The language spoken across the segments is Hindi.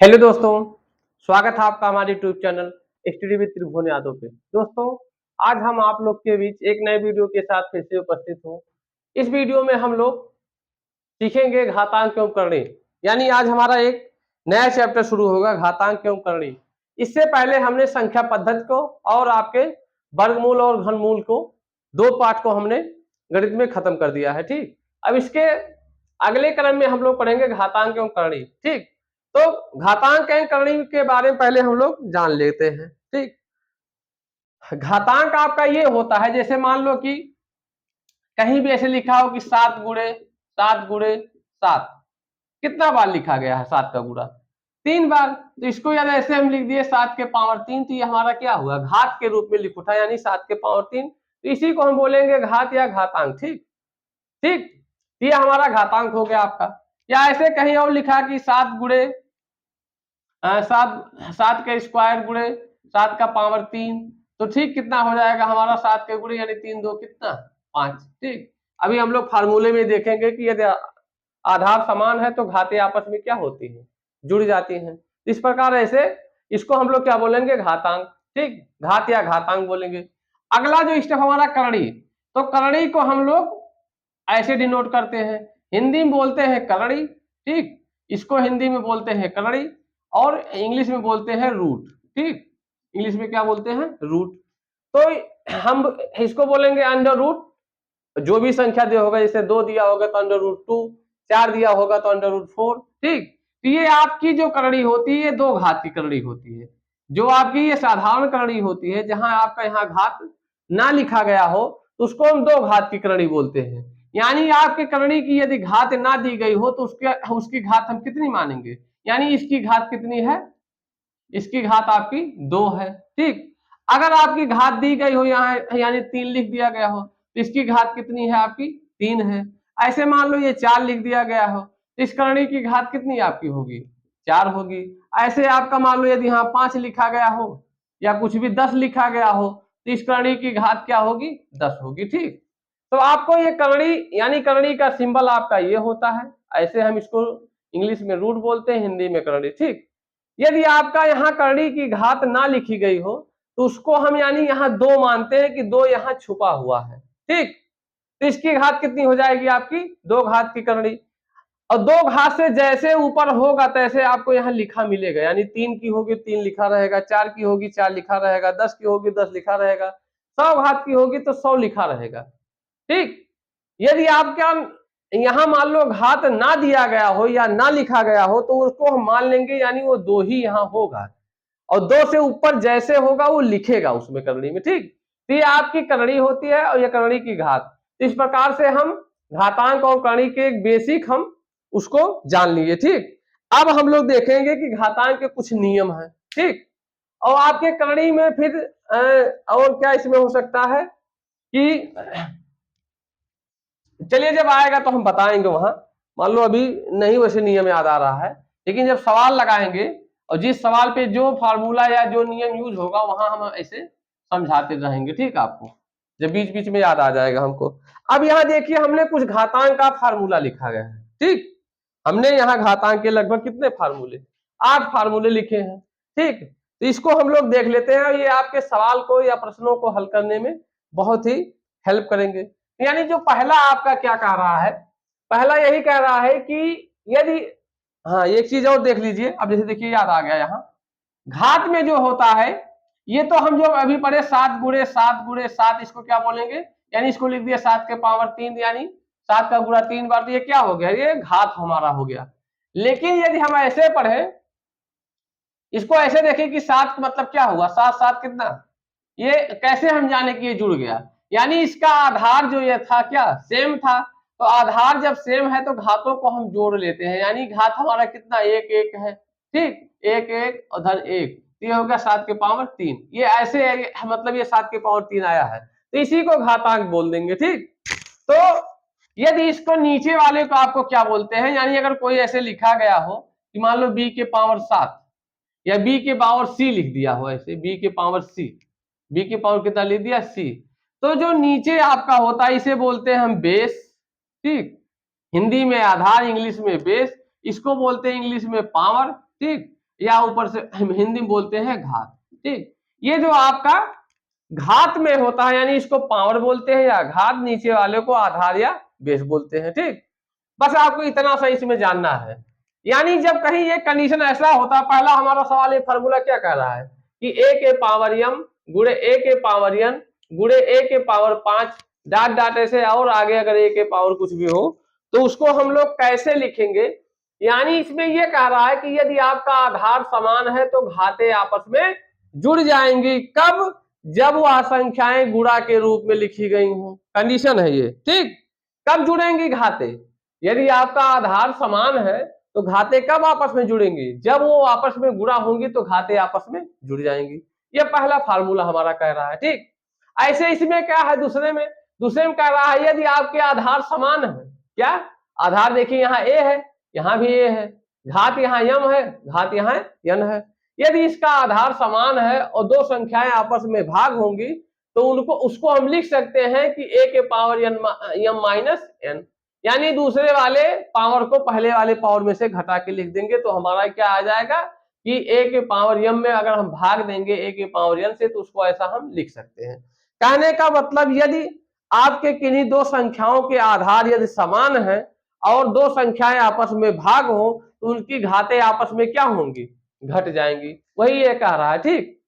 हेलो दोस्तों, स्वागत है आपका हमारे यूट्यूब चैनल स्टडी विद त्रिभुवन यादव पे। दोस्तों, आज हम आप लोग के बीच एक नए वीडियो के साथ फिर से उपस्थित हूँ। इस वीडियो में हम लोग सीखेंगे घातांक एवं करणी। यानी आज हमारा एक नया चैप्टर शुरू होगा, घातांक एवं करणी। इससे पहले हमने संख्या पद्धति को और आपके वर्गमूल और घनमूल को दो पार्ट को हमने गणित में खत्म कर दिया है। ठीक, अब इसके अगले क्रम में हम लोग पढ़ेंगे घातांक एवं करणी। ठीक, तो घातांक एवं करणी के बारे में पहले हम लोग जान लेते हैं। ठीक, घातांक आपका ये होता है, जैसे मान लो कि कहीं भी ऐसे लिखा हो कि 7 गुणे 7 कितना बार लिखा गया है? 7 का गुणा 3 बार। तो इसको याद ऐसे हम लिख दिए 7 के पावर 3, तो ये हमारा क्या हुआ? घात के रूप में लिख उठा, यानी 7 के पावर 3। तो इसी को हम बोलेंगे घात या घातांक। ठीक ठीक, ये हमारा घातांक हो गया आपका। या ऐसे कहीं और लिखा कि 7 गुणे 7 के स्क्वायर गुणे 7 का पावर 3, तो ठीक कितना हो जाएगा हमारा? 7 के गुणे यानी 3 2 कितना? 5। ठीक, अभी हम लोग फार्मूले में देखेंगे कि यदि आधार समान है तो घातें आपस में क्या होती हैं? जुड़ जाती हैं। इस प्रकार ऐसे इसको हम लोग क्या बोलेंगे? घातांक। ठीक, घात या घातांक बोलेंगे। अगला जो स्टेप हमारा करणी, तो करणी को हम लोग ऐसे डिनोट करते हैं, हिंदी में बोलते हैं करणी। ठीक, इसको हिंदी में बोलते हैं करणी और इंग्लिश में बोलते हैं रूट। ठीक, इंग्लिश में क्या बोलते हैं? रूट। तो हम इसको बोलेंगे अंडर रूट। जो भी संख्या दिया होगा, जैसे 2 दिया होगा तो अंडर रूट 2, 4 दिया होगा तो अंडर रूट 4। ठीक, तो ये आपकी जो करणी होती है, ये 2 घात की करणी होती है। जो आपकी ये साधारण करणी होती है, जहां आपका यहाँ घात ना लिखा गया हो, तो उसको हम 2 घात की करणी बोलते हैं। यानी आपके करणी की यदि घात ना दी गई हो तो उसकी घात हम कितनी मानेंगे? यानी इसकी घात कितनी है? इसकी घात आपकी 2 है। ठीक, अगर आपकी घात दी गई हो यहाँ, यानी 3 लिख दिया गया हो, तो इसकी घात कितनी है आपकी? 3 है। ऐसे मान लो ये 4 लिख दिया गया हो, तो इस करणी की घात कितनी आपकी होगी? 4 होगी। ऐसे आपका मान लो यदि यहाँ 5 लिखा गया हो या कुछ भी 10 लिखा गया हो, तो इस करणी की घात क्या होगी? 10 होगी। ठीक, तो आपको ये करणी यानी करणी का सिंबल आपका ये होता है। ऐसे हम इसको इंग्लिश में रूट बोलते हैं, हिंदी में करणी। ठीक, यदि आपका यहाँ करणी की घात ना लिखी गई हो, तो उसको हम यानी यहाँ 2 मानते हैं कि 2 यहाँ छुपा हुआ है। ठीक, तो इसकी घात कितनी हो जाएगी आपकी? 2 घात की करणी। और 2 घात से जैसे ऊपर होगा तैसे आपको यहाँ लिखा मिलेगा। यानी 3 की होगी 3 लिखा रहेगा, 4 की होगी 4 लिखा रहेगा, 10 की होगी 10 लिखा रहेगा, 100 घात की होगी तो 100 लिखा रहेगा। ठीक, यदि आपका यहाँ मान लो घात ना दिया गया हो या ना लिखा गया हो, तो उसको हम मान लेंगे यानी वो 2 ही यहाँ होगा, और 2 से ऊपर जैसे होगा वो लिखेगा उसमें करणी में। ठीक, तो ये आपकी करणी होती है और ये करणी की घात। इस प्रकार से हम घातांक और करणी के एक बेसिक हम उसको जान लिए। ठीक, अब हम लोग देखेंगे कि घातांक के कुछ नियम हैं। ठीक, और आपके करणी में फिर और क्या इसमें हो सकता है कि चलिए जब आएगा तो हम बताएंगे वहां। मान लो अभी नहीं वैसे नियम याद आ रहा है, लेकिन जब सवाल लगाएंगे और जिस सवाल पे जो फार्मूला या जो नियम यूज होगा वहां हम ऐसे समझाते रहेंगे। ठीक, आपको जब बीच बीच में याद आ जाएगा हमको। अब यहाँ देखिए हमने कुछ घातांक का फार्मूला लिखा गया है। ठीक, हमने यहाँ घातांक के लगभग कितने फार्मूले? 8 फार्मूले लिखे हैं। ठीक, तो इसको हम लोग देख लेते हैं, ये आपके सवाल को या प्रश्नों को हल करने में बहुत ही हेल्प करेंगे। यानी जो पहला आपका क्या कह रहा है? पहला यही कह रहा है कि यदि, हाँ एक चीज और देख लीजिए। अब जैसे देखिए याद आ गया, यहाँ घात में जो होता है, ये तो हम जो अभी पढ़े 7 गुणे 7 गुणे 7, इसको क्या बोलेंगे? यानी इसको लिख दिया 7 के पावर 3, यानी 7 का गुणा 3 बार, तो ये क्या हो गया? ये घात हमारा हो गया। लेकिन यदि हम ऐसे पढ़े, इसको ऐसे देखें कि 7 मतलब क्या हुआ? 7 7 कितना? ये कैसे हम जाने कि ये जुड़ गया? यानी इसका आधार जो ये था क्या? सेम था। तो आधार जब सेम है तो घातों को हम जोड़ लेते हैं, यानी घात हमारा कितना? 1 1 है। ठीक, 1 1 और धन 1, ये हो गया 7 के पावर 3। ये ऐसे है, मतलब ये 7 के पावर 3 आया है, तो इसी को घातांक बोल देंगे। ठीक, तो यदि इसको नीचे वाले को आपको क्या बोलते हैं? यानी अगर कोई ऐसे लिखा गया हो कि मान लो b के पावर 7 या b के पावर c लिख दिया हो, ऐसे b के पावर c, b के पावर कितना लिख दिया? c, तो जो नीचे आपका होता है इसे बोलते हैं हम बेस। ठीक, हिंदी में आधार, इंग्लिश में बेस, इसको बोलते हैं इंग्लिश में पावर। ठीक, या ऊपर से हम हिंदी में बोलते हैं घात। ठीक, ये जो आपका घात में होता है यानी इसको पावर बोलते हैं या घात, नीचे वाले को आधार या बेस बोलते हैं। ठीक, बस आपको इतना सा इसमें जानना है। यानी जब कहीं ये कंडीशन ऐसा होता है, पहला हमारा सवाल ये फार्मूला क्या कह रहा है कि ए के पावर m गुणे ए के पावर n गुणे ए के पावर 5 डॉट डॉट ऐसे, और आगे अगर ए के पावर कुछ भी हो तो उसको हम लोग कैसे लिखेंगे। यानी इसमें ये कह रहा है कि यदि आपका आधार समान है तो घातें आपस में जुड़ जाएंगी। कब? जब वह संख्याएं गुणा के रूप में लिखी गई हों। कंडीशन है ये। ठीक, कब जुड़ेंगी घातें? यदि आपका आधार समान है तो घातें कब आपस में जुड़ेंगी? जब वो आपस में गुणा होंगी तो घातें आपस में जुड़ जाएंगी। ये पहला फार्मूला हमारा कह रहा है। ठीक, ऐसे इसमें क्या है, दूसरे में कह रहा है यदि आपके आधार समान है। क्या आधार? देखिए यहाँ ए है, यहाँ भी ए है, घात यहाँ m है, घात यहाँ n है। यदि इसका आधार समान है और दो संख्याएं आपस में भाग होंगी तो उसको हम लिख सकते हैं कि a के पावर m माइनस n, यानी दूसरे वाले पावर को पहले वाले पावर में से घटा के लिख देंगे तो हमारा क्या आ जाएगा कि a के पावर m में अगर हम भाग देंगे a के पावर n से तो उसको ऐसा हम लिख सकते हैं। कहने का मतलब यदि आपके किन्हीं दो संख्याओं के आधार यदि समान है और दो संख्याएं आपस में भाग हो तो उनकी घातें आपस में क्या होंगी? घट जाएंगी। वही ये कह रहा है। ठीक,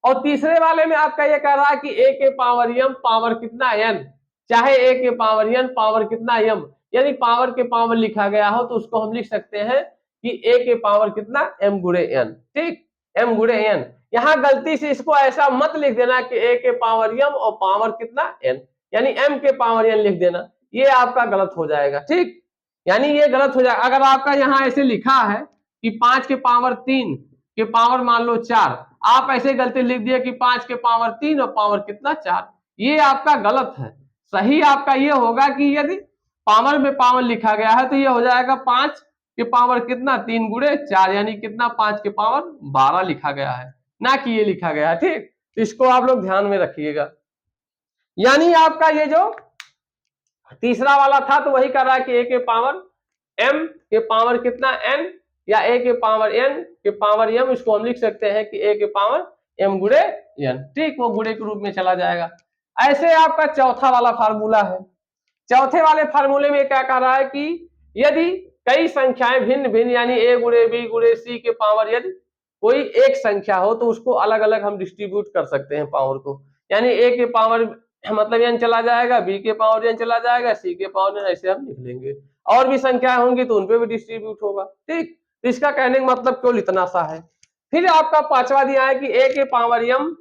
और तीसरे वाले में आपका ये कह रहा है कि a के पावर m पावर कितना n, चाहे a के पावर n पावर कितना m, यदि पावर के पावर लिखा गया हो तो उसको हम लिख सकते हैं कि a के पावर कितना m गुणे n। ठीक, m गुणे n। यहाँ गलती से इसको ऐसा मत लिख देना कि a के पावर m और पावर कितना n, यानी m के पावर n लिख देना, ये आपका गलत हो जाएगा। ठीक, यानी ये गलत हो जाएगा। अगर आपका यहाँ ऐसे लिखा है कि 5 के पावर 3 के पावर मान लो 4, आप ऐसे गलती लिख दिए कि 5 के पावर 3 और पावर कितना 4, ये आपका गलत है। सही आपका ये होगा कि यदि पावर में पावर लिखा गया है तो ये हो जाएगा 5 के पावर कितना 3 गुणे 4, यानी कितना 5 के पावर 12 लिखा गया है, ना कि ये लिखा गया है। ठीक, तो इसको आप लोग ध्यान में रखिएगा। यानी आपका ये जो तीसरा वाला था तो वही कर रहा है कि a के पावर m के पावर कितना n या a के पावर n के पावर m, इसको हम लिख सकते हैं कि a के पावर m गुणे n। ठीक, वो गुणे के रूप में चला जाएगा। ऐसे आपका चौथा वाला फार्मूला है। चौथे वाले फार्मूले में क्या कह रहा है कि यदि कई संख्याएं भिन्न भिन्न यानी a गुणे b गुणे c के पावर यदि कोई एक संख्या हो तो उसको अलग अलग हम डिस्ट्रीब्यूट कर सकते हैं पावर को। यानी a के पावर मतलब n चला जाएगा, b के पावर n चला जाएगा, c के पावर n, ऐसे हम लिख लेंगे। और भी संख्याएं होंगी तो उनपे भी डिस्ट्रीब्यूट होगा। ठीक, तो इसका कहने का मतलब केवल इतना सा है। फिर आपका पांचवा दिया है कि a के पावर m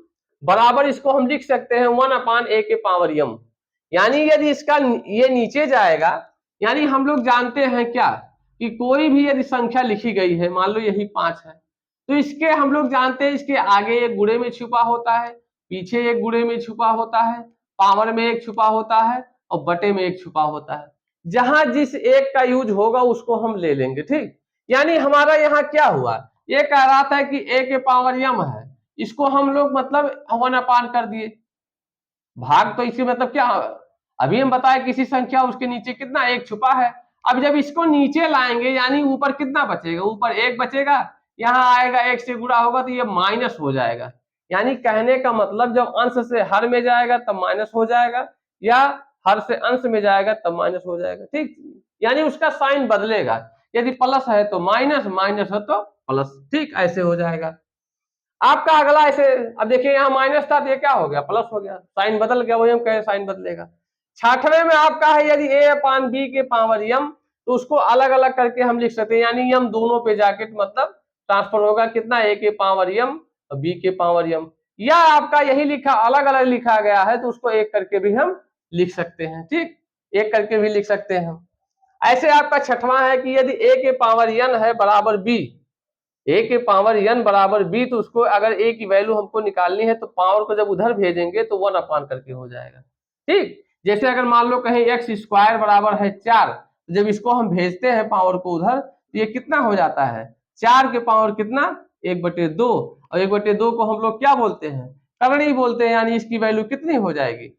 बराबर, इसको हम लिख सकते हैं 1/a के पावर m। यानी यदि इसका ये नीचे जाएगा, यानी हम लोग जानते हैं क्या कि कोई भी यदि संख्या लिखी गई है, मान लो यही 5 है, तो इसके हम लोग जानते हैं इसके आगे एक गुणे में छुपा होता है, पीछे एक गुणे में छुपा होता है, पावर में एक छुपा होता है और बटे में एक छुपा होता है। जहां जिस एक का यूज होगा उसको हम ले लेंगे। ठीक, यानी हमारा यहाँ क्या हुआ, ये कह रहा था कि a के पावर m है, इसको हम लोग मतलब 1/, कर दिए। भाग तो इसी मतलब क्या, अभी हम बताए किसी संख्या उसके नीचे कितना एक छुपा है। अब जब इसको नीचे लाएंगे यानी ऊपर कितना बचेगा, ऊपर एक बचेगा, यहाँ आएगा एक से गुणा होगा तो ये माइनस हो जाएगा। यानी कहने का मतलब जब अंश से हर में जाएगा तब माइनस हो जाएगा, या हर से अंश में जाएगा तब माइनस हो जाएगा। ठीक, यानी उसका साइन बदलेगा, यदि प्लस है तो माइनस, माइनस है तो प्लस। ठीक, ऐसे हो जाएगा आपका अगला। ऐसे अब देखिए यहाँ माइनस था तो ये क्या हो गया, प्लस हो गया, साइन बदल गया, वही हम कहे साइन बदलेगा। छठवें में आपका है यदि a/b के पावर m, तो उसको अलग अलग करके हम लिख सकते हैं, यानी m दोनों पे जाके मतलब ट्रांसफर होगा कितना, a के पावर m और b के पावर m। या आपका यही लिखा अलग अलग लिखा गया है तो उसको एक करके भी हम लिख सकते हैं। ठीक, एक करके भी लिख सकते हैं हम। ऐसे आपका छठवां है कि यदि a के पावर n है बराबर b, a के पावर n बराबर b, तो उसको अगर a की वैल्यू हमको निकालनी है तो पावर को जब उधर भेजेंगे तो 1/, करके हो जाएगा। ठीक, जैसे अगर मान लो कहीं x स्क्वायर बराबर है 4, तो जब इसको हम भेजते हैं पावर को उधर तो ये कितना हो जाता है, 4 के पावर कितना 1/2, और 1/2 को हम लोग क्या बोलते हैं, करणी बोलते हैं। यानी इसकी वैल्यू कितनी हो जाएगी,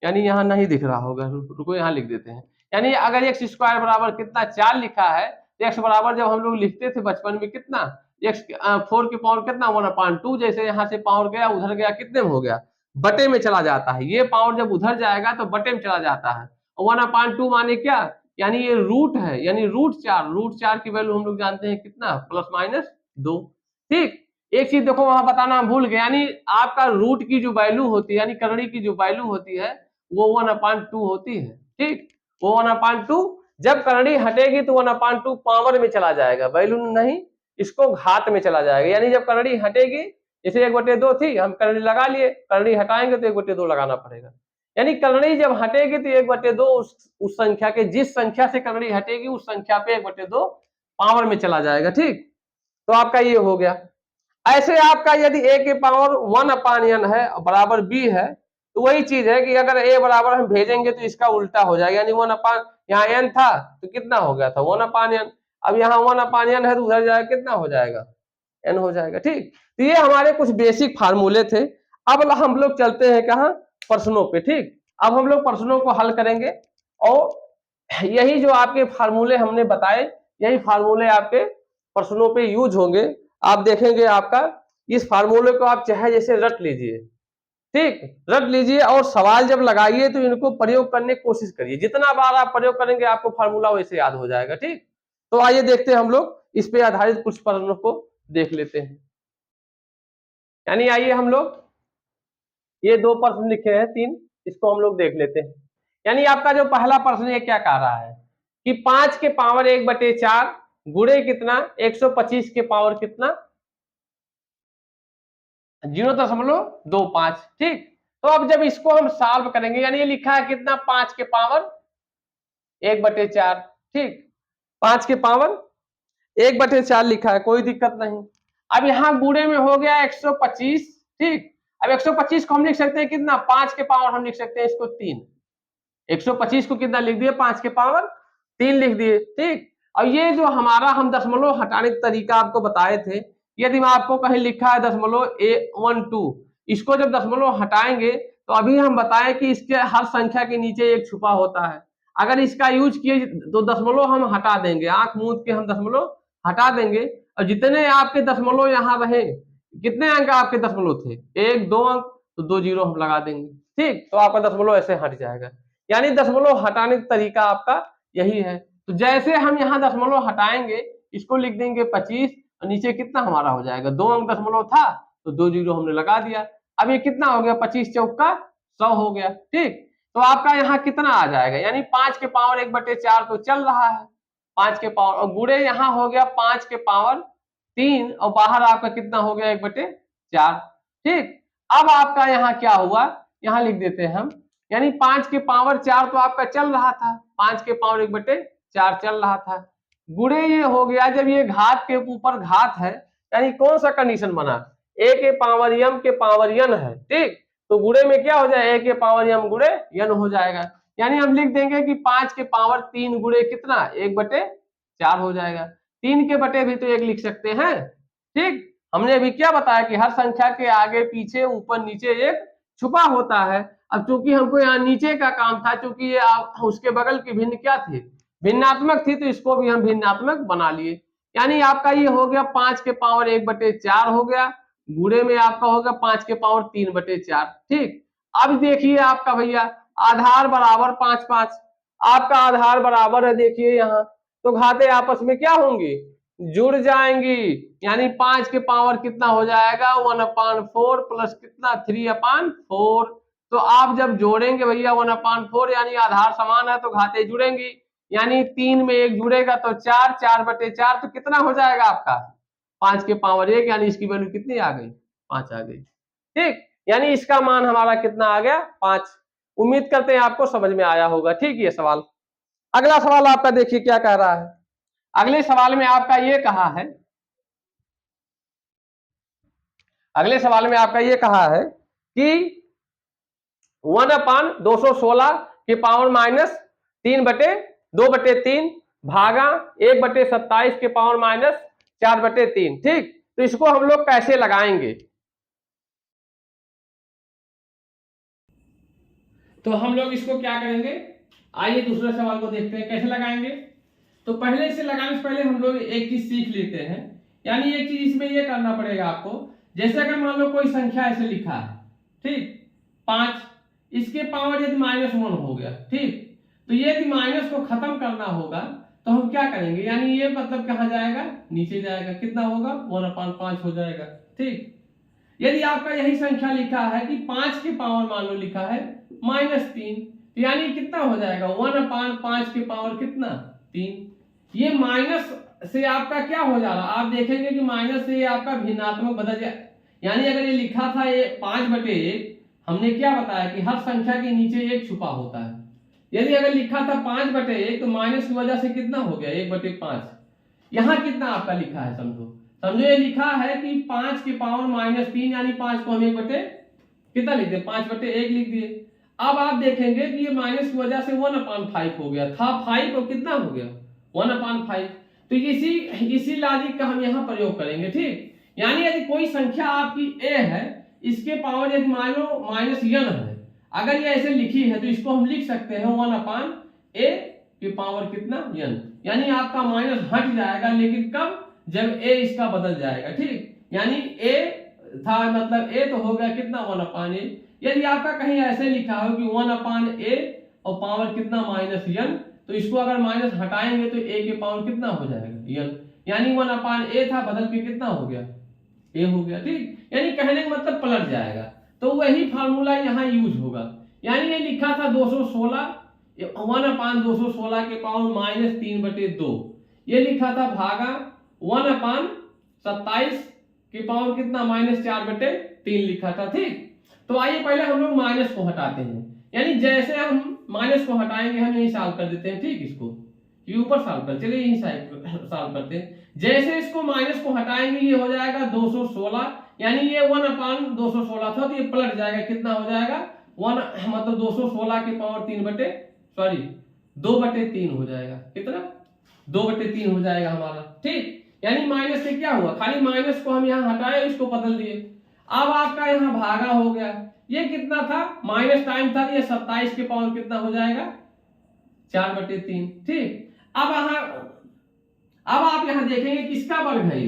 यानी यहाँ नहीं दिख रहा होगा, रुको यहाँ लिख देते हैं। यानी अगर x स्क्वायर बराबर कितना 4 लिखा है तो x बराबर जब हम लोग लिखते थे बचपन में कितना, x 4 की पावर कितना 1/2, जैसे यहाँ से पावर गया उधर गया कितने में हो गया, बटे में चला जाता है। ये पावर जब उधर जाएगा तो बटे में चला जाता है। 1/2 माने क्या, यानी ये रूट है, यानी रूट 4 की वैल्यू हम लोग जानते हैं कितना, +-2। ठीक, एक चीज देखो वहां बताना हम भूल गए, यानी आपका रूट की जो वैल्यू होती है, यानी करड़ी की जो वैल्यू होती है वो 1/2 होती है। ठीक, वो 1/2 जब करड़ी हटेगी तो 1/2 पावर में चला जाएगा, वैल्यू नहीं, इसको घात में चला जाएगा। यानी जब करड़ी हटेगी, जैसे 1/2 थी, हम करड़ी लगा लिए, करड़ी हटाएंगे तो 1/2 लगाना पड़ेगा। यानी करड़ी जब हटेगी तो 1/2 उस संख्या के, जिस संख्या से करड़ी हटेगी उस संख्या पे 1/2 पावर में चला जाएगा। ठीक, तो आपका ये हो गया। ऐसे आपका यदि a की पावर 1/n है बराबर b है, तो वही चीज है कि अगर a बराबर हम भेजेंगे तो इसका उल्टा हो जाएगा, यानी 1/, यहाँ n था तो कितना हो गया था 1/n, अब यहाँ 1/n है तो उधर जाएगा कितना हो जाएगा, n हो जाएगा। ठीक, तो ये हमारे कुछ बेसिक फार्मूले थे। अब हम लोग चलते हैं कहाँ, प्रश्नों पे। ठीक, अब हम लोग प्रश्नों को हल करेंगे और यही जो आपके फार्मूले हमने बताए, यही फार्मूले आपके प्रश्नों पे यूज होंगे। आप देखेंगे आपका इस फार्मूले को आप चाहे जैसे रट लीजिए, ठीक, रट लीजिए और सवाल जब लगाइए तो इनको प्रयोग करने की कोशिश करिए, जितना बार आप प्रयोग करेंगे आपको फार्मूला वैसे याद हो जाएगा। ठीक, तो आइए देखते हैं हम लोग इस पे आधारित कुछ प्रश्नों को देख लेते हैं। यानी आइए हम लोग ये 2 प्रश्न लिखे हैं 3, इसको हम लोग देख लेते हैं। यानी आपका जो पहला प्रश्न ये क्या कह रहा है कि 5 के पावर 1/4 गुणे कितना 125 के पावर कितना 0.25। ठीक, तो अब जब इसको हम सॉल्व करेंगे, यानी ये लिखा है कितना 5 के पावर 1/4। ठीक, 5 के पावर 1/4 लिखा है, कोई दिक्कत नहीं। अब यहाँ गुणे में हो गया 125। ठीक, अब 125 को हम लिख सकते हैं कितना, 5 के पावर हम लिख सकते हैं इसको 3। 125 को कितना लिख दिए, 5 के पावर 3 लिख दिए। ठीक, और ये जो हमारा हम दशमलव हटाने का तरीका आपको बताए थे, यदि मैं आपको कहीं लिखा है .12, इसको जब दशमलव हटाएंगे तो अभी हम बताएं कि इसके हर संख्या के नीचे एक छुपा होता है। अगर इसका यूज किए तो दशमलव हम हटा देंगे, आंख मूंद के हम दशमलव हटा देंगे, और जितने आपके दशमलव यहाँ रहे, कितने अंक आपके दशमलव थे, 1 2 अंक, तो 2 जीरो हम लगा देंगे। ठीक, तो आपका दशमलव ऐसे हट जाएगा। यानी दशमलव हटाने का तरीका आपका यही है। तो जैसे हम यहाँ दशमलव हटाएंगे, इसको लिख देंगे 25, और नीचे कितना हमारा हो जाएगा, 2 अंक दशमलव था तो 2 जीरो हमने लगा दिया। अब ये कितना हो गया, 25 चौका 100 हो गया। ठीक, तो आपका यहाँ कितना आ जाएगा, यानी 5 के पावर 1/4 तो चल रहा है, 5 के पावर, और गुणे यहाँ हो गया 5 के पावर 3, और बाहर आपका कितना हो गया 1/4। ठीक, अब आपका यहाँ क्या हुआ, यहाँ लिख देते हैं हम, यानी 5 के पावर 4 तो आपका चल रहा था, 5 के पावर 1/4 चल रहा था, गुणे ये हो गया, जब ये घात के ऊपर घात है, यानी कौन सा कंडीशन बना, a के पावर m के पावर n है। ठीक, तो गुणे में क्या हो जाए, a के पावर m गुणे n हो जाएगा। यानी हम लिख देंगे कि 5 के पावर 3 गुणे कितना 1/4 हो जाएगा। 3 के बटे भी तो 1 लिख सकते हैं। ठीक, हमने अभी क्या बताया कि हर संख्या के आगे पीछे ऊपर नीचे एक छुपा होता है। अब चूंकि हमको यहाँ नीचे का काम था, चूंकि ये उसके बगल की भिन्न क्या थी, भिन्नात्मक थी, तो इसको भी हम भिन्नात्मक बना लिए। यानी आपका ये हो गया 5 के पावर 1/4 हो गया, गुणे में आपका होगा 5 के पावर 3/4। ठीक, अब देखिए आपका भैया आधार बराबर 5 5, आपका आधार बराबर है, देखिए यहाँ तो घाते आपस में क्या होंगी, जुड़ जाएंगी। यानी 5 के पावर कितना हो जाएगा 1/4 प्लस कितना 3/4। तो आप जब जोड़ेंगे भैया 1/4, यानी आधार समान है तो घाते जुड़ेंगी, यानी 3 में 1 जुड़ेगा तो 4, 4/4 तो कितना हो जाएगा आपका 5 के पावर 1, यानी इसकी वैल्यू कितनी आ गई 5 आ गई। ठीक, यानी इसका मान हमारा कितना आ गया 5। उम्मीद करते हैं आपको समझ में आया होगा। ठीक, ये सवाल, अगला सवाल आपका देखिए क्या कह रहा है। अगले सवाल में आपका ये कहा है, अगले सवाल में आपका ये कहा है कि 1/216 के पावर माइनस 3/2/3 भागा 1/27 के पावर माइनस 4/3। ठीक, तो इसको हम लोग कैसे लगाएंगे, तो हम लोग इसको क्या करेंगे, आइए दूसरे सवाल को देखते हैं कैसे लगाएंगे। तो पहले इसे लगाने से पहले हम लोग एक चीज सीख लेते हैं, यानी एक चीज इसमें ये करना पड़ेगा आपको। जैसे अगर मान लो कोई संख्या ऐसे लिखा है, ठीक 5, इसके पावर यदि -1 हो गया, ठीक, तो यदि माइनस को खत्म करना होगा तो हम क्या करेंगे, यानी ये मतलब कहाँ जाएगा, नीचे जाएगा, कितना होगा 1/5 हो जाएगा, ठीक। यदि आपका यही संख्या लिखा है कि 5 के पावर मान लो लिखा है -3, तो यानी कितना हो जाएगा 1/5 के पावर कितना 3। ये माइनस से आपका क्या हो जा रहा है, आप देखेंगे कि माइनस से आपका भिन्नात्मक बदल जाए, यानी अगर ये लिखा था ये 5/1, हमने क्या बताया कि हर संख्या के नीचे 1 छुपा होता है। यदि अगर लिखा था 5/1 तो माइनस की वजह से कितना हो गया 1/5। यहाँ कितना आपका लिखा है, समझो ये लिखा है कि 5 के पावर -3, यानी 5 को हम 1 कितना लिख दिए 5/1 लिख दिए। अब आप देखेंगे कि ये माइनस की वजह से 1/5 हो गया था, 5 और कितना हो गया 1/5। तो इसी लॉजिक का हम यहाँ प्रयोग करेंगे, ठीक। यानी यदि कोई संख्या आपकी a है, इसके पावर यदि मान लो -n है, अगर ये ऐसे लिखी है तो इसको हम लिख सकते हैं 1/a के पावर कितना n, यानी आपका माइनस हट जाएगा, लेकिन कब, जब a इसका बदल जाएगा, ठीक। यानी a था मतलब a तो हो गया कितना 1/a। यदि आपका कहीं ऐसे लिखा हो कि 1/a और पावर कितना -n, तो इसको अगर माइनस हटाएंगे तो a के पावर कितना हो जाएगा n, यानी 1/a था बदल के कितना हो गया a हो गया, ठीक। यानी कहने का मतलब पलट जाएगा। तो वही फार्मूला यहाँ यूज होगा, यानी ये लिखा था 216, 1/216 के पावर -3/2, ये लिखा था भागा 1/27 के पावर कितना -4/3 लिखा था, ठीक। तो आइए पहले हम लोग माइनस को हटाते हैं, यानी जैसे हम माइनस को हटाएंगे हम यही सॉल्व कर देते हैं, ठीक। इसको ये ऊपर सॉल्व कर, चलिए यही सॉल्व करते हैं। जैसे इसको माइनस को हटाएंगे ये हो जाएगा 216, यानी ये 1/216 था तो ये पलट जाएगा, कितना हो जाएगा 1 मतलब 216 के पावर 2/3 हो जाएगा, कितना 2/3 हो जाएगा हमारा, ठीक। यानी माइनस से क्या हुआ, खाली माइनस को हम यहाँ हटाए, इसको बदल दिए। अब आपका यहाँ भागा हो गया, ये कितना था माइनस टाइम था, ये 27 के पावर कितना हो जाएगा 4/3, ठीक। अब आप यहाँ देखेंगे किसका वर्ग है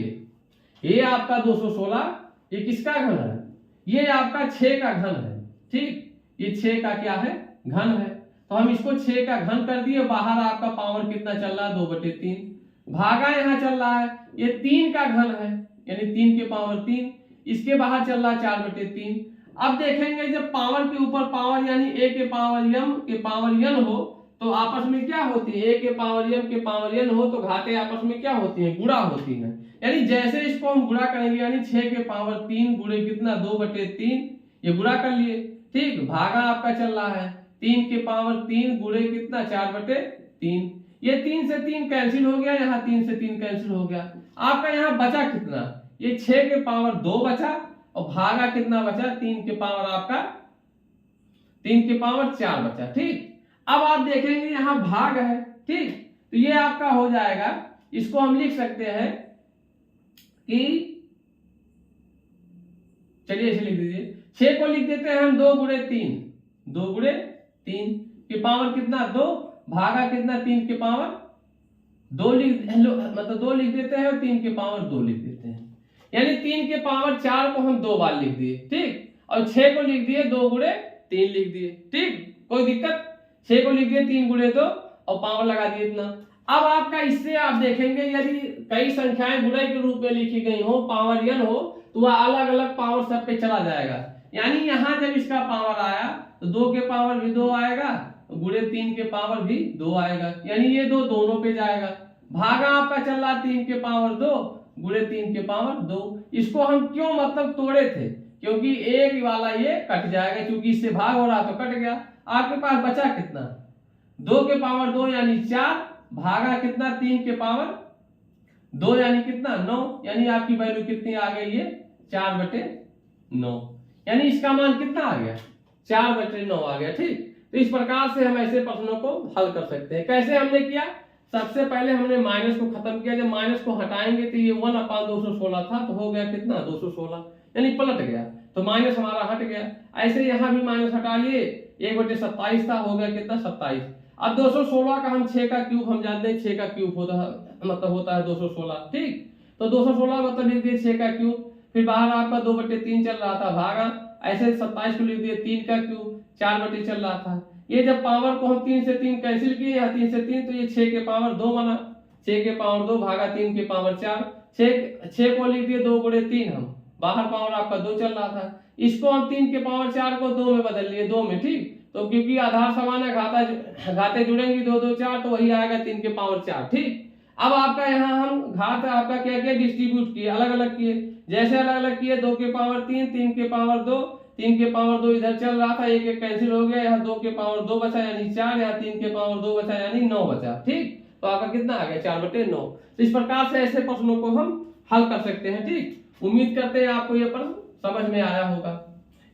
ये आपका 216, ये किसका घन है, ये आपका 6 का घन है, ठीक। ये 6 का क्या है घन है, तो हम इसको 6 का घन कर दिए। बाहर आपका पावर कितना चल रहा है 2/3, भागा यहाँ चल रहा है ये 3 का घन है, यानी 3 के पावर 3, इसके बाहर चल रहा है 4/3। अब देखेंगे जब पावर के ऊपर पावर यानी a के पावर m के पावर n हो तो आपस में क्या होती है, a के पावर m के पावर n हो तो घाते आपस में क्या होती है गुणा होती है। यानी जैसे इसको हम गुणा करेंगे, यानी 6 के पावर 3 गुणे कितना 2/3, ये गुणा कर लिए, ठीक। भागा आपका चल रहा है 3 के पावर 3 गुणे कितना 4/3, ये 3 से 3 कैंसिल हो गया, यहाँ 3 से 3 कैंसिल हो गया। आपका यहाँ बचा कितना, ये 6 के पावर 2 बचा और भागा कितना बचा 3 के पावर आपका 3 के पावर 4 बचा, ठीक। अब आप देखेंगे यहाँ भाग है, ठीक, तो ये आपका हो जाएगा, इसको हम लिख सकते हैं कि चलिए इसे लिख दीजिए, 6 को लिख देते हैं हम 2 गुणे 3 के पावर कितना 2, भागा कितना 3 के पावर 2 मतलब 2 लिख देते हैं और 3 के पावर 2 लिख देते हैं, यानी 3 के पावर 4 को हम 2 बार लिख दिए, ठीक। और 6 को लिख दिए 2 गुणे 3 लिख दिए, ठीक, कोई दिक्कत। 6 को लिख दिए 3 गुणे 2 और पावर लगा दिए इतना। अब आपका इससे आप देखेंगे यदि कई संख्याएं गुणे के रूप में लिखी गई हो, पावर n हो, तो वह अलग अलग पावर सब पे चला जाएगा। यानी यहाँ जब इसका पावर आया तो 2 के पावर भी 2 आएगा, गुणे 3 के पावर भी 2 आएगा, यानी ये 2 दोनों पे जाएगा। भागा आपका चल रहा 3 के पावर 2 गुणे 3 के पावर 2। इसको हम क्यों मतलब तोड़े थे, क्योंकि एक वाला ये कट जाएगा, क्योंकि इससे भाग हो रहा तो कट गया। आपके पास बचा कितना 2 के पावर 2 यानी 4, भागा कितना 3 के पावर 2 यानी कितना 9, यानी आपकी वैल्यू कितनी आ गई है 4/9, यानी इसका मान कितना आ गया 4/9 आ गया, ठीक। तो इस प्रकार से हम ऐसे प्रश्नों को हल कर सकते हैं। कैसे हमने किया, सबसे पहले हमने माइनस को खत्म किया, जब माइनस को हटाएंगे तो ये 1/216 था तो हो गया कितना 216, यानी पलट गया, तो माइनस हमारा हट गया। ऐसे यहाँ भी माइनस हटा लिए, 1/27 था हो गया कितना 27। अब 216 का हम 6 का क्यूब हम जानते हैं, 6 का क्यूब होता है मतलब होता है 216, ठीक। तो 216 मतलब लिख दिए 6 का क्यूब, फिर बाहर आपका 2/3 चल रहा था भागा, ऐसे 27 को लिख दिए 3 का क्यूब, 4 चल रहा था। ये जब पावर को हम 3 से 3 कैंसिल किए, यहाँ 3 से 3 तो ये 6 के पावर 2 बना, 6 के पावर 2 भागा 3 के पावर 4, 6 को लिख दिए 2/3 हम, बाहर पावर आपका 2 चल रहा था, इसको हम 3 के पावर 4 को 2 में बदल लिए, 2 में, ठीक। तो क्योंकि आधार समान है, घाते जुड़ेंगी 2 2 4 तो वही आएगा 3 के पावर 4, ठीक। अब आपका यहाँ हम घात आपका क्या क्या डिस्ट्रीब्यूट किए, अलग अलग किए, जैसे अलग अलग किए 2 के पावर 3, 3 के पावर 2, 3 के पावर 2 इधर चल रहा था, एक कैंसिल हो गया, यहाँ 2 के पावर 2 बचा यानी 4, यहाँ 3 के पावर 2 बचा यानी 9 बचा, ठीक। तो आपका कितना आ गया 4/9। तो इस प्रकार से ऐसे प्रश्नों को हम हल कर सकते हैं, ठीक। उम्मीद करते हैं आपको ये प्रश्न समझ में आया होगा।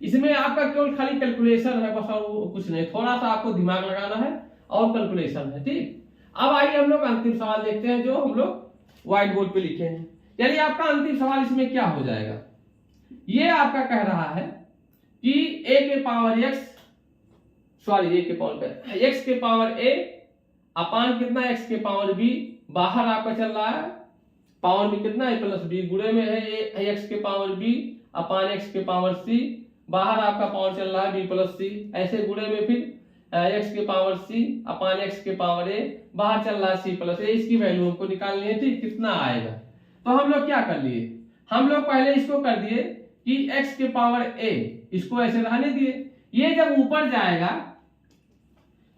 इसमें आपका केवल खाली कैलकुलेशन है बस, और कुछ नहीं, थोड़ा सा आपको दिमाग लगाना है और कैलकुलेशन है, ठीक। अब आइए हम लोग अंतिम सवाल देखते हैं जो हम लोग व्हाइट बोर्ड पे लिखे हैं। यानी आपका अंतिम सवाल इसमें क्या हो जाएगा, ये आपका कह रहा है कि a के पावर x, सॉरी a के पावर x के पावर a अपान कितना x के पावर b, बाहर आपका चल रहा है पावर में कितना a प्लस b, गुणे में है x के पावर b अपान x के पावर c, बाहर आपका पावर चल रहा है b प्लस c, ऐसे गुणे में फिर x के पावर c अपान x के पावर a, बाहर चल रहा है c प्लस a, इसकी वैल्यू हमको निकालनी है, ठीक। कितना आएगा, तो हम लोग क्या कर लिए, हम लोग पहले इसको कर दिए कि x के पावर a, इसको ऐसे रहने दिए, ये जब ऊपर जाएगा,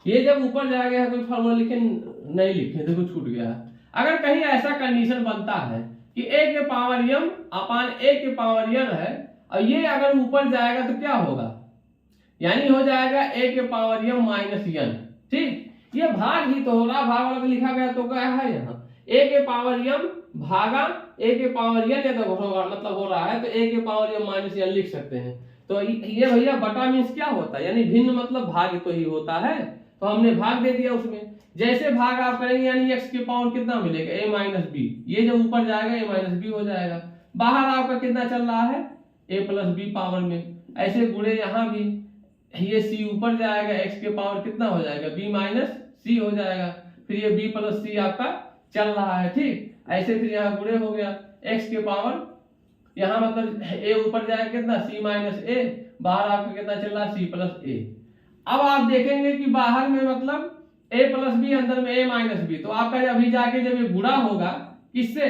ये जब ऊपर जाएगा, कोई फॉर्मूला लिखे नहीं लिखे, देखो छूट गया। अगर कहीं ऐसा कंडीशन बनता है कि a के पावर m अपान a के पावर n है, और ये अगर ऊपर जाएगा तो क्या होगा, यानी हो जाएगा a के पावर m माइनस n, ठीक। ये भाग ही तो हो रहा, भाग वाला तो लिखा गया तो क्या है यहाँ a के पावर m भागा a के पावर n, ये तो होगा मतलब हो रहा है, तो a के पावर m माइनस n लिख सकते हैं। तो ये भैया बटा मीन्स क्या होता है, यानी भिन्न मतलब भाग तो ही होता है, तो हमने भाग दे दिया उसमें। जैसे भाग आप करेंगे यानी x के पावर कितना मिलेगा a माइनस b, ये जब ऊपर जाएगा a माइनस b हो जाएगा, बाहर आपका कितना चल रहा है a प्लस b पावर में, ऐसे गुणे यहाँ भी, ये c ऊपर जाएगा, x के पावर कितना हो जाएगा b माइनस c हो जाएगा, फिर ये b प्लस c आपका चल रहा है, ठीक। ऐसे फिर यहाँ गुणे हो गया x के पावर, यहाँ मतलब a ऊपर जाएगा कितना c माइनस a, बाहर आपका कितना चल रहा है c प्लस a। अब आप देखेंगे कि बाहर में मतलब a प्लस b, अंदर में a माइनस b, तो आपका अभी जाके जब ये गुणा होगा किससे,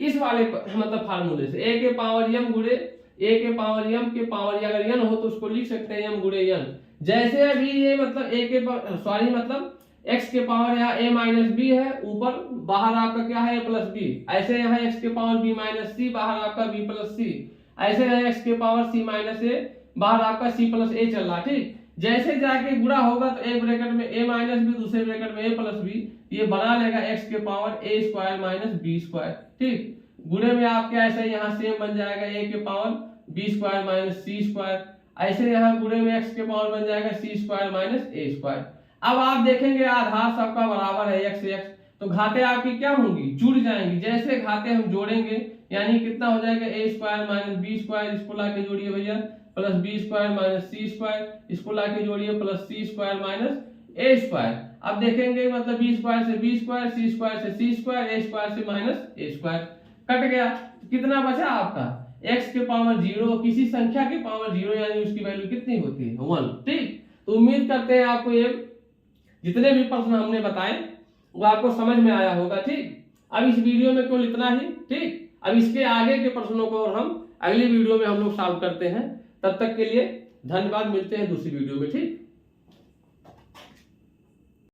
इस वाले मतलब फार्मूले से, a के पावर m गुणे a के पावर m के पावर, अगर n हो तो उसको लिख सकते हैं m गुणे n। जैसे अभी ये मतलब a के सॉरी मतलब x के पावर यहाँ a माइनस b है ऊपर, बाहर आपका क्या है a प्लस b, ऐसे यहाँ x के पावर b माइनस c, बाहर आपका b प्लस c, ऐसे यहाँ x के पावर c माइनस a, बाहर आपका c प्लस a चल रहा, ठीक। जैसे जाके गुणा होगा तो एक ब्रैकेट में a माइनस b, दूसरे ब्रैकेट में a प्लस b, ये बना लेगा x के power a square minus b square, ठीक। गुणे में आपके ऐसे यहाँ सेम बन जाएगा a के power b square minus c square, ऐसे यहाँ गुणे में x के पावर बन जाएगा c square minus a square. अब आप देखेंगे आधार सबका बराबर है x x, तो घाते आपकी क्या होंगी, जुड़ जाएंगी। जैसे घाते हम जोड़ेंगे यानी कितना हो जाएगा a square minus b square, इसको लाके जोड़िए भैया, plus b square minus c square, इसको लाके जोड़िए plus c square minus a square. अब देखेंगे मतलब b स्क्वायर से b स्क्वायर, c स्क्वायर से c स्क्वायर, a स्क्वायर से माइनस a स्क्वायर, कट गया। कितना बचा आपका x के पावर 0, किसी संख्या के पावर 0 यानी उसकी वैल्यू कितनी होती है 1, ठीक। तो उम्मीद करते हैं आपको ये जितने भी प्रश्न हमने बताए वो आपको समझ में आया होगा, ठीक। अब इस वीडियो में केवल इतना ही, ठीक। अब इसके आगे के प्रश्नों को और हम अगली वीडियो में हम लोग सॉल्व करते हैं। तब तक के लिए धन्यवाद, मिलते हैं दूसरी वीडियो में, ठीक।